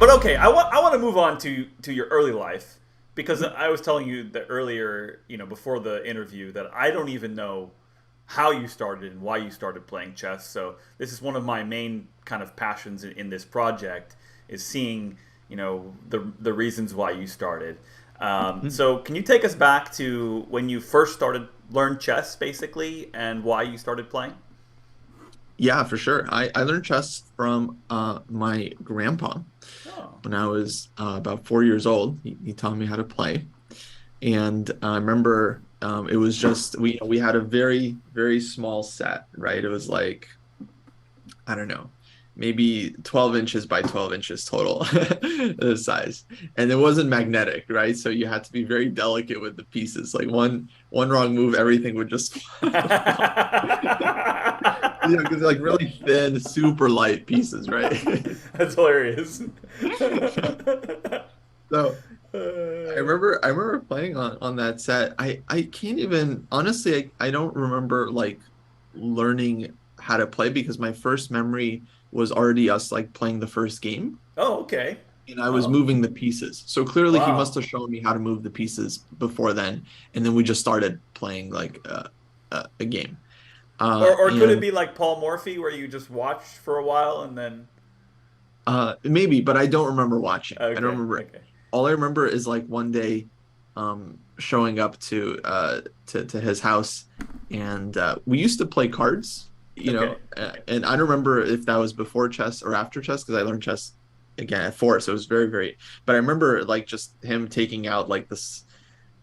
But okay, I want to move on to your early life because I was telling you that earlier, before the interview, that I don't even know how you started and why you started playing chess. So this is one of my main kind of passions in this project is seeing, the reasons why you started. So can you take us back to when you first started learn chess, basically, and why you started playing? Yeah, for sure. I learned chess from my grandpa Oh, when I was about 4 years old. He taught me how to play. And I remember it was just we had a very, very small set, right? It was like, I don't know, maybe 12 inches by 12 inches total, the size. And it wasn't magnetic, right? So you had to be very delicate with the pieces. Like one wrong move, everything would just fall. Because they're like really thin, super light pieces, right? that's hilarious. So I Uh, remember I remember playing on that set. I can't even honestly I don't remember like learning how to play because my first memory was already us like playing the first game oh, okay. and I was Oh, moving the pieces. So clearly he must wow. have shown me how to move the pieces before then, and then we just started playing like a game. Or could it And be like Paul Morphy, where you just watched for a while and then? maybe, but I don't remember watching. I don't Okay, remember. okay, All I remember is like one day showing up to his house and we used to play cards, okay. and I don't remember if that was before chess or after chess because I learned chess again at 4, so it was very, very, but I remember like just him taking out like this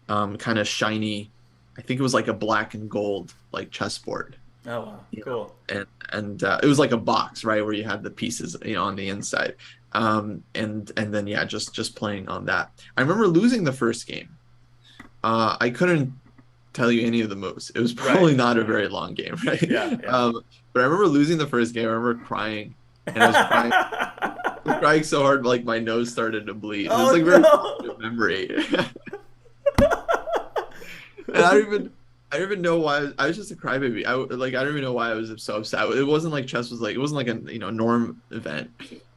kind of shiny, I think it was like a black and gold like chessboard, Oh, wow, you know, cool. and it was like a box, right, where you had the pieces, on the inside, and then yeah, just playing on that. I remember losing the first game. I couldn't tell you any of the moves. It was Right. probably not a very long game, right? Yeah, yeah. But I remember losing the first game. I remember crying, and I was crying so hard like my nose started to bleed. It's like a very Oh formative memory. And I don't even know why I was just a crybaby. I don't even know why I was so upset. It wasn't like chess was like it wasn't like a norm event.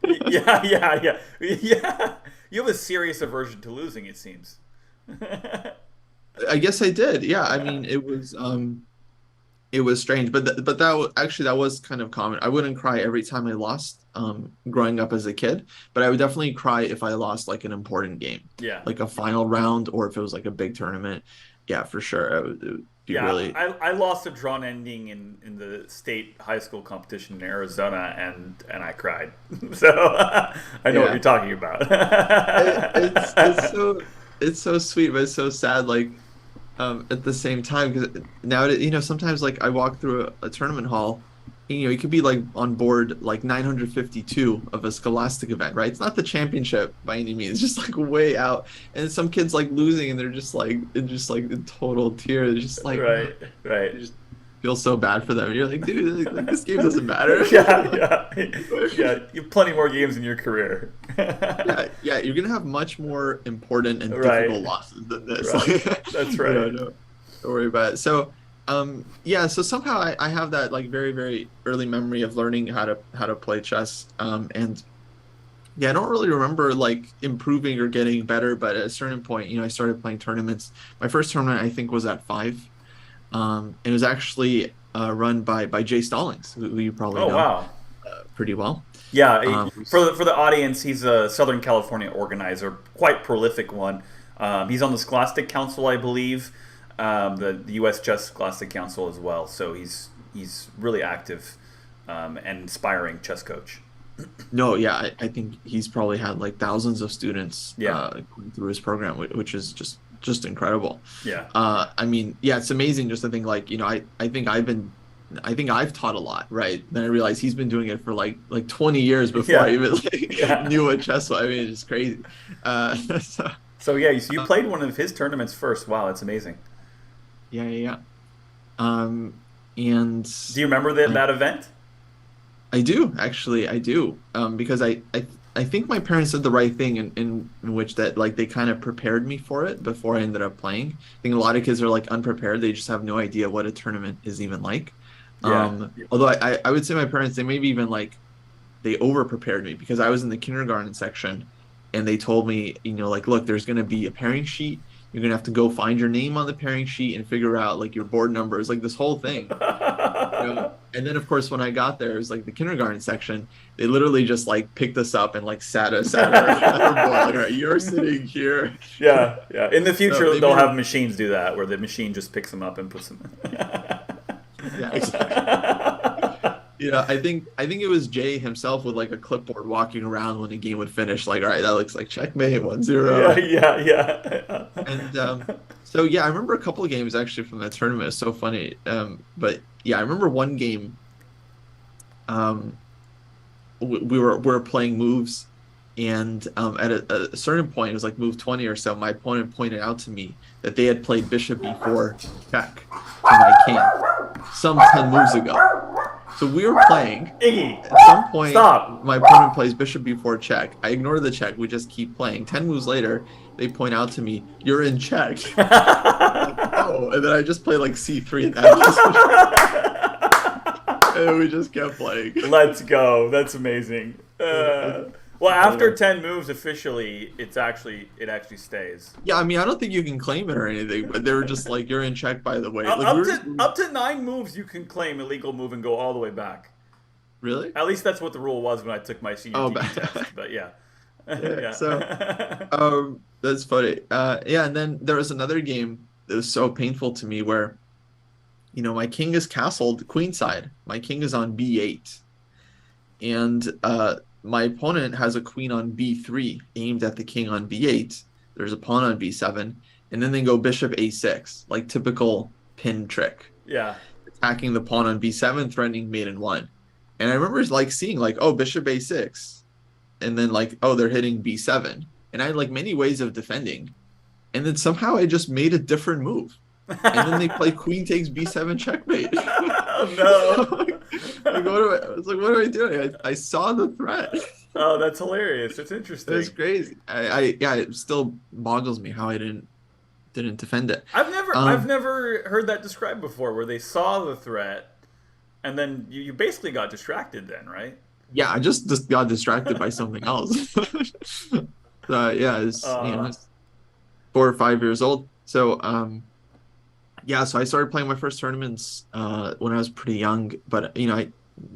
no. Yeah, yeah, yeah, yeah. You have a serious aversion to losing, it seems. I guess I did. Yeah, I mean it was strange, but actually that was kind of common. I wouldn't cry every time I lost growing up as a kid, but I would definitely cry if I lost like an important game, Yeah. like a final round or if it was like a big tournament. Yeah, for sure. It would be Yeah, really. I lost a drawn ending in the state high school competition in Arizona, and I cried. So I know what you're Yeah. talking about. It's so sweet, but it's so sad. Like at the same time, because now sometimes like I walk through a tournament hall, and, you could be like on board like 952 of a scholastic event, right? It's not the championship by any means, it's just like way out, and some kids like losing, and they're just like in total tears, just like Right, right. you just feel so bad for them. And you're like, dude, like this game doesn't matter. Yeah, yeah, yeah. You have plenty more games in your career. Yeah, yeah, you're gonna have much more important and Right, difficult losses than this. right. Like, That's right. don't worry about it. So, yeah, so somehow I have that like very, very early memory of learning how to play chess. And yeah, I don't really remember like improving or getting better, but at a certain point, I started playing tournaments. My first tournament, I think, was at 5. It was actually run by Jay Stallings, who you probably Oh know wow. pretty well. Yeah, Um, for the audience, he's a Southern California organizer, quite prolific one. He's on the Scholastic Council, I believe, the U.S. Chess Scholastic Council as well. So he's really active and inspiring chess coach. No, yeah, I think he's probably had like thousands of students Yeah, going through his program, which is just incredible. yeah, I mean, yeah, it's amazing just to think like, I think I've taught a lot, right? Then I realized he's been doing it for like 20 years before I yeah, even like yeah. knew what chess was. I mean, it's crazy. So, So yeah, so you uh, played one of his tournaments first. Wow, that's amazing. yeah, yeah, yeah. Um, and Do you remember that event? I do actually. I do. Because I think my parents did the right thing in which that like they kind of prepared me for it before I ended up playing. I think a lot of kids are like unprepared. They just have no idea what a tournament is even like. Yeah, Although I would say my parents, they maybe even like they over prepared me because I was in the kindergarten section and they told me, like, look, there's going to be a pairing sheet. You're going to have to go find your name on the pairing sheet and figure out like your board numbers, like this whole thing. And then of course when I got there, it was like the kindergarten section. They literally just like picked us up and like sat us at our board. Like, all right, you're sitting here. Yeah, yeah. In the So future, they they'll made have machines do that, where the machine just picks them up and puts them. yeah, exactly. I think it was Jay himself with like a clipboard walking around when the game would finish, like, all right, that looks like checkmate, 1-0. Yeah, yeah. And so yeah, I remember a couple of games actually from that tournament. It's so funny. But yeah, I remember one game. Um, we were playing moves, and at a certain point, it was like move 20 or so. My opponent pointed out to me that they had played bishop b4 check to my king some 10 moves ago. So we were playing. Iggy, At some point, stop. my opponent plays bishop b4 check. I ignore the check. We just keep playing. 10 moves later, they point out to me, "You're in check." I'm like, oh, and then I just play like c3 and and we just kept playing. Let's go. That's amazing. Well, after 10 moves, officially, it actually stays. Yeah, I mean, I don't think you can claim it or anything, but they were just like, "You're in check, by the way." Like, Up to 9 moves, you can claim illegal move and go all the way back. Really? At least that's what the rule was when I took my CUT test. But yeah. Yeah. So, that's funny. Yeah, and then there was another game that was so painful to me where, my king is castled queenside. My king is on b8, and my opponent has a queen on b3 aimed at the king on b8. There's a pawn on b7, and then they go bishop a6, like typical pin trick. Yeah. Attacking the pawn on b7, threatening mate in 1. And I remember like seeing like, oh, bishop a6, and then like, oh, they're hitting b7. And I had like many ways of defending. And then somehow I just made a different move. And then they play queen takes b7 checkmate. Oh no. I was like, what am I doing? I saw the threat. Oh, that's hilarious. It's interesting. It's crazy. Yeah, it still boggles me how I didn't defend it. I've never heard that described before, where they saw the threat and then you basically got distracted then, right? Yeah, I just got distracted by something else. Yeah, it's 4 or 5 years old. So yeah, so I started playing my first tournaments when I was pretty young, but I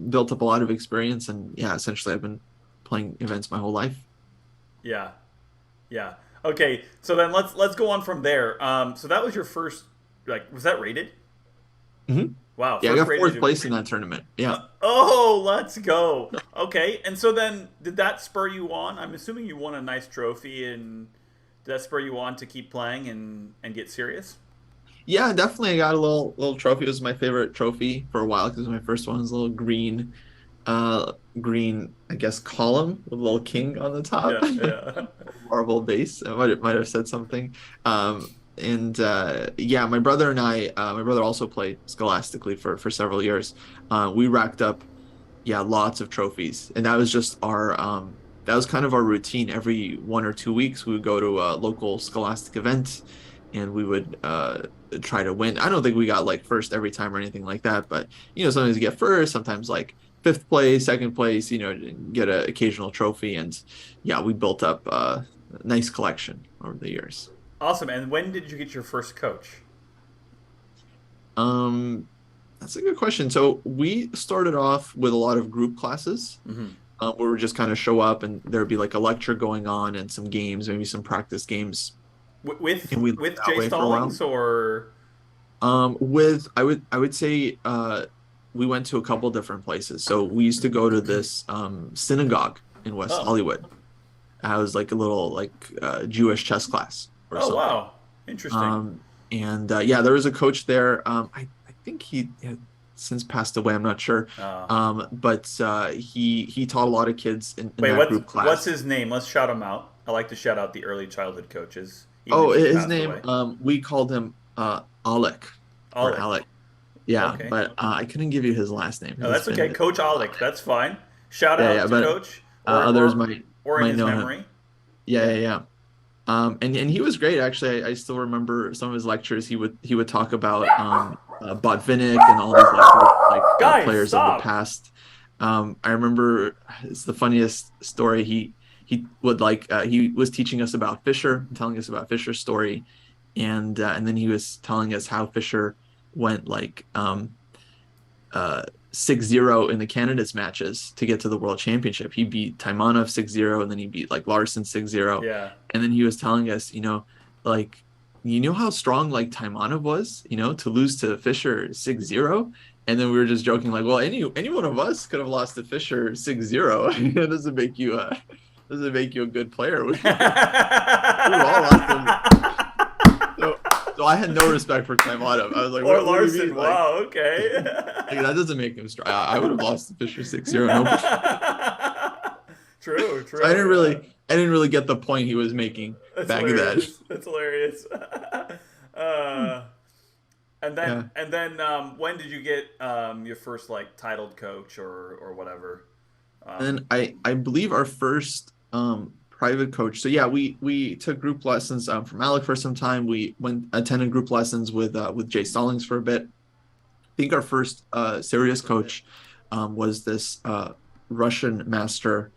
built up a lot of experience, and yeah, essentially I've been playing events my whole life. Yeah, yeah. Okay, so then let's go on from there. So that was your first, like, was that rated? Mm-hmm. Wow. Yeah, I got 4th place in that tournament. Yeah. Oh, let's go. Okay, and so then did that spur you on? I'm assuming you won a nice trophy, and did that spur you on to keep playing and get serious? Yeah, definitely. I got a little trophy. It was my favorite trophy for a while because it was my first one. It was a little green, I guess, column with a little king on the top. Yeah. Marble base. I might have said something. Yeah, my brother and my brother also played scholastically for several years. We racked up, lots of trophies, and that was just that was kind of our routine. Every 1 or 2 weeks, we would go to a local scholastic event, and we would try to win. I don't think we got like first every time or anything like that, but sometimes you get first, sometimes like 5th place, 2nd place, get an occasional trophy, and yeah, we built up a nice collection over the years. Awesome. And when did you get your first coach? That's a good question. So we started off with a lot of group classes. Mm-hmm. Where we would just kind of show up, and there'd be like a lecture going on and some games, maybe some practice games. With Jay Stallings, or with I would say we went to a couple different places. So we used to go to this synagogue in West Hollywood. I was like a little Jewish chess class or something. Wow, interesting. Yeah, there was a coach there. I think he had since passed away. I'm not sure. But he taught a lot of kids in that group class. What's his name? Let's shout him out. I like to shout out the early childhood coaches. His name, we called him Alec. Or Alec. Yeah, okay. But I couldn't give you his last name. No, that's okay. Coach Alec, that's fine. Shout out to Coach. Others might in his memory. Yeah. And he was great, actually. I still remember some of his lectures. He would talk about Botvinnik and all these players of the past. I remember, it's the funniest story. he was teaching us about Fischer, telling us about Fischer's story, and then he was telling us how Fischer went like 6-0 in the candidates matches to get to the world championship. He beat Taimanov 6-0, and then he beat like Larson 6-0. Yeah. And then he was telling us, like, you know how strong like Taimanov was, to lose to Fischer 6-0. And then we were just joking, like, well, any one of us could have lost to Fischer 6-0. It doesn't make you a good player. We've all lost him. So, so I had no respect for Taimanov. I was like, Or what do you Larson. mean? Wow. Okay. Like, that doesn't make him strong. I would have lost to Fischer 6-0. No. True. True. So I didn't really get the point he was making That's back hilarious. That's hilarious. then. Yeah. And then when did you get your first like titled coach or whatever? And I believe our first private coach. So yeah, we took group lessons from Alec for some time. We attended group lessons with Jay Stallings for a bit. I think our first serious coach was this Russian master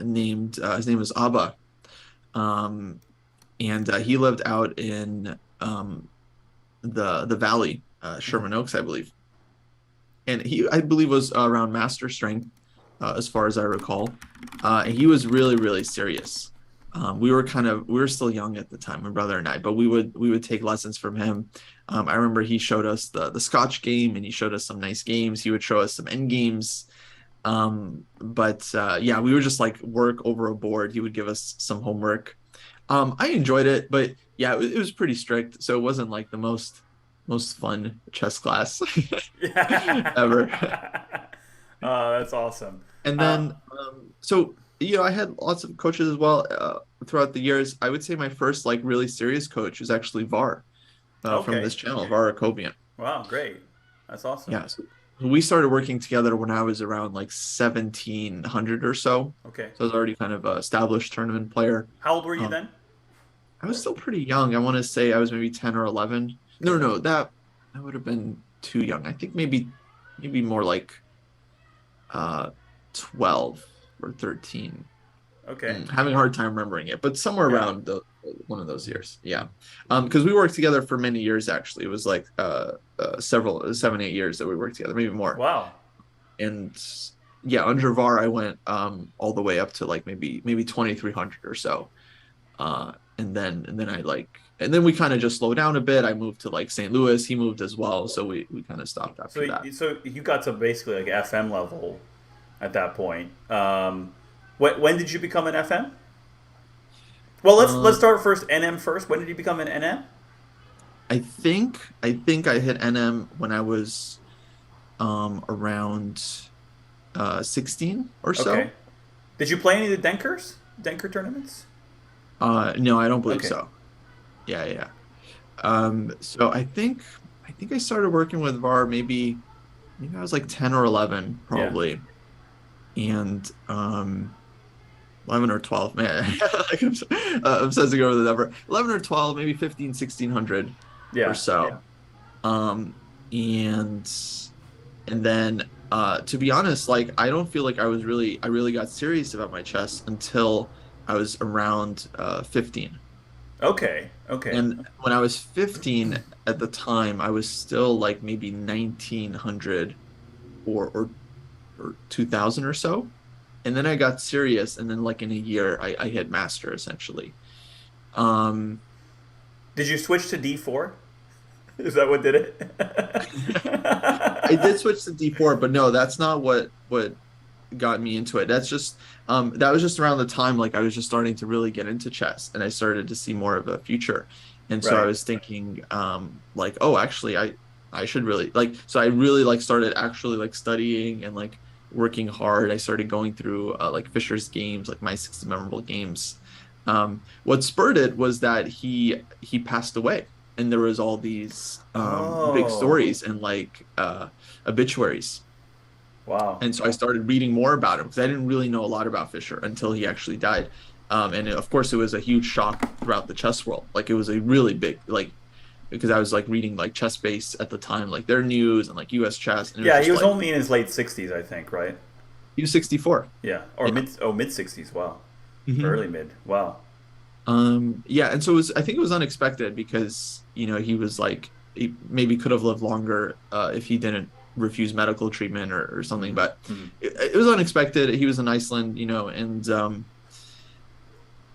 named his name was Abba, and he lived out in the valley, Sherman Oaks, I believe. And he, I believe, was around master strength, as far as I recall. And he was really, really serious. We were still young at the time, my brother and I, but we would take lessons from him. I remember he showed us the Scotch game, and he showed us some nice games. He would show us some end games. But yeah, we would just like work over a board. He would give us some homework. I enjoyed it, but yeah, it was pretty strict, so it wasn't like the most fun chess class ever. That's awesome. And then, so I had lots of coaches as well throughout the years. I would say my first like really serious coach was actually Var from Okay. this channel, Var Akobian. Wow, great. That's awesome. Yeah, so we started working together when I was around like 1700 or so. Okay. So I was already kind of an established tournament player. How old were you Um, then? I was still pretty young. I want to say I was maybe 10 or 11. No, that would have been too young. I think maybe more like 12 or 13. Okay. Having a hard time remembering it, but somewhere Yeah. around one of those years. Yeah. Because we worked together for many years, actually. It was like 7, 8 years that we worked together, maybe more. Wow. And yeah, under VAR, I went all the way up to like maybe 2300 or so. And then we kind of just slowed down a bit. I moved to like St. Louis. He moved as well, so we kind of stopped after that. So you got to basically like FM level at that point. When did you become an FM? Well, let's start first. NM first. When did you become an NM? I think I hit NM when I was around 16 or so. Okay. Did you play any of the Denker tournaments? No, I don't believe Okay. so. Yeah. So I think I started working with VAR maybe I was like 10 or 11 probably. And 11 or 12, man. Like I'm obsessing over the number. 11 or 12, maybe 15, 1600 Yeah. or so. And then to be honest, like I don't feel like I really got serious about my chess until I was around 15. Okay. And when I was 15 at the time, I was still like maybe 1900 or 2000 or so. And then I got serious, and then like in a year I hit master essentially. Did you switch to D4? Is that what did it? I did switch to D4, but no, that's not what got me into it. That's just that was just around the time like I was just starting to really get into chess, and I started to see more of a future. And so Right. I was thinking like, oh, actually I should really like, so I really like started actually like studying and like working hard. I started going through like Fischer's games, like my 60 memorable games. What spurred it was that he passed away, and there was all these big stories and like obituaries. Wow. And so I started reading more about him because I didn't really know a lot about Fischer until he actually died. And of course, it was a huge shock throughout the chess world. Like it was a really big, like, because I was like reading like Chess Base at the time, like their news and like US chess. And Yeah, he was like, only in his late 60s, I think, right? he was 64. Yeah, or Yeah. mid 60s. Wow. Hmm. Early mid. Wow. Yeah, and so I think it was unexpected because, he was like, he maybe could have lived longer if he didn't refuse medical treatment or something, Mm-hmm. but Mm-hmm. it was unexpected. He was in Iceland,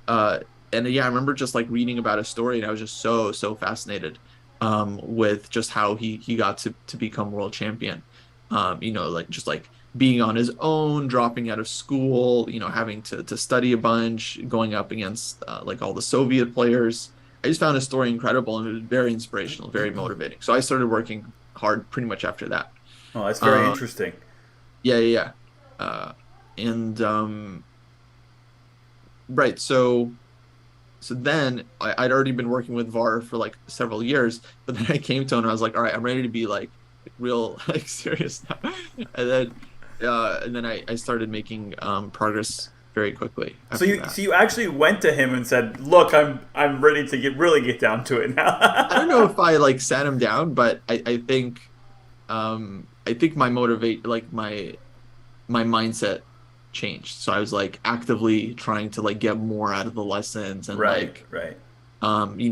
uh, and yeah, I remember just like reading about his story, and I was just so fascinated with just how he got to become world champion. Like just like being on his own, dropping out of school, having to study a bunch, going up against like all the Soviet players. I just found his story incredible, and it was very inspirational, very motivating. So I started working hard pretty much after that. Oh, that's very Uh, interesting. yeah, yeah, yeah. And right, so then I'd already been working with VAR for like several years, but then I came to him and I was like, all right, I'm ready to be like real like serious now. And then I started making progress very quickly So after you that. so you actually went to him and said, "Look, I'm ready to get down to it I don't now." know if I like sat him down, but I think my motivate like my mindset changed. So I was like actively trying to like get more out of the lessons and Right, like right.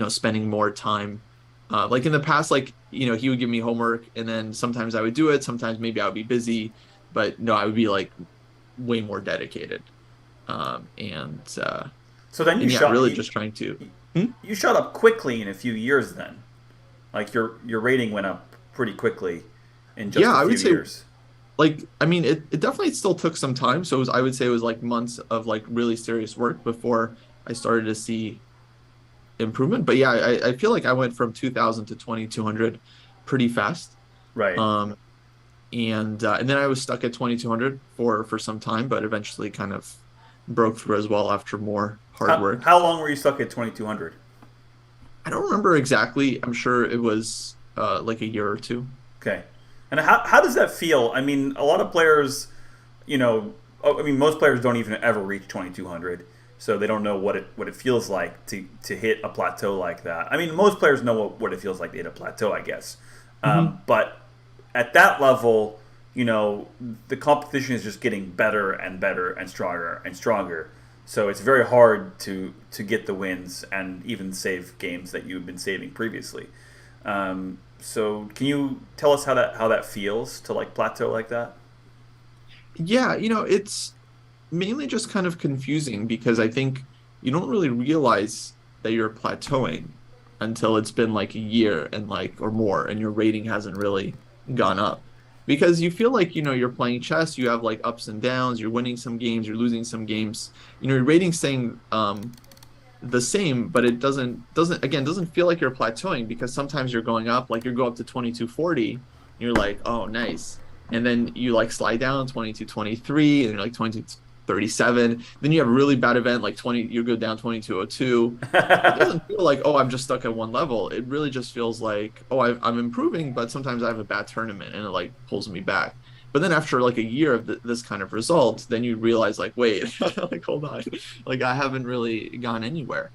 spending more time. Like in the past, like, he would give me homework and then sometimes I would do it. Sometimes maybe I would be busy, but no, I would be like way more dedicated. So then And yeah, really just trying to. Hmm? you shot up quickly in a few years. Then, like your rating went up pretty quickly in Yeah, just a I few would say years. like, I mean, it definitely still took some time. So I would say it was like months of like really serious work before I started to see improvement. But yeah, I feel like I went from 2000 to 2200 pretty fast. Right. Um, and then I was stuck at 2200 for some time, but eventually kind of broke through as well after more hard work. How long were you stuck at 2200? I don't remember exactly. I'm sure it was like a year or two. Okay. And how does that feel? I mean, a lot of players, I mean, most players don't even ever reach 2200, so they don't know what it feels like to hit a plateau like that. I mean, most players know what it feels like to hit a plateau, I guess. Hmm. But at that level, the competition is just getting better and better and stronger and stronger. So it's very hard to get the wins and even save games that you've been saving previously. So can you tell us how that feels to like plateau like that? Yeah, it's mainly just kind of confusing because I think you don't really realize that you're plateauing until it's been like a year and like or more and your rating hasn't really gone up. Because you feel like, you're playing chess, you have like ups and downs, you're winning some games, you're losing some games. Your rating's staying the same, but it doesn't feel like you're plateauing because sometimes you're going up, like you go up to 2240, and you're like, oh, nice. And then you like slide down 2223, and you're like 2237. Then you have a really bad event, like 20, you go down 2202. It doesn't feel like, oh, I'm just stuck at one level. It really just feels like, oh, I'm improving, but sometimes I have a bad tournament and it like pulls me back. But then after like a year of this kind of result, then you realize like, wait, like hold on, like I haven't really gone anywhere.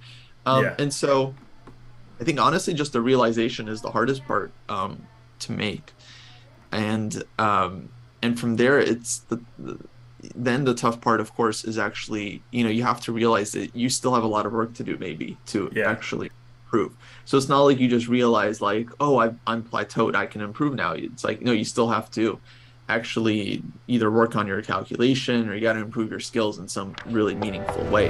Yeah. And so I think honestly, just the realization is the hardest part to make. And from there, it's then the tough part, of course, is actually, you have to realize that you still have a lot of work to do, maybe to Yeah. actually improve. So it's not like you just realize like, oh, I'm plateaued, I can improve now. It's like, no, you still have to actually either work on your calculation or you got to improve your skills in some really meaningful way.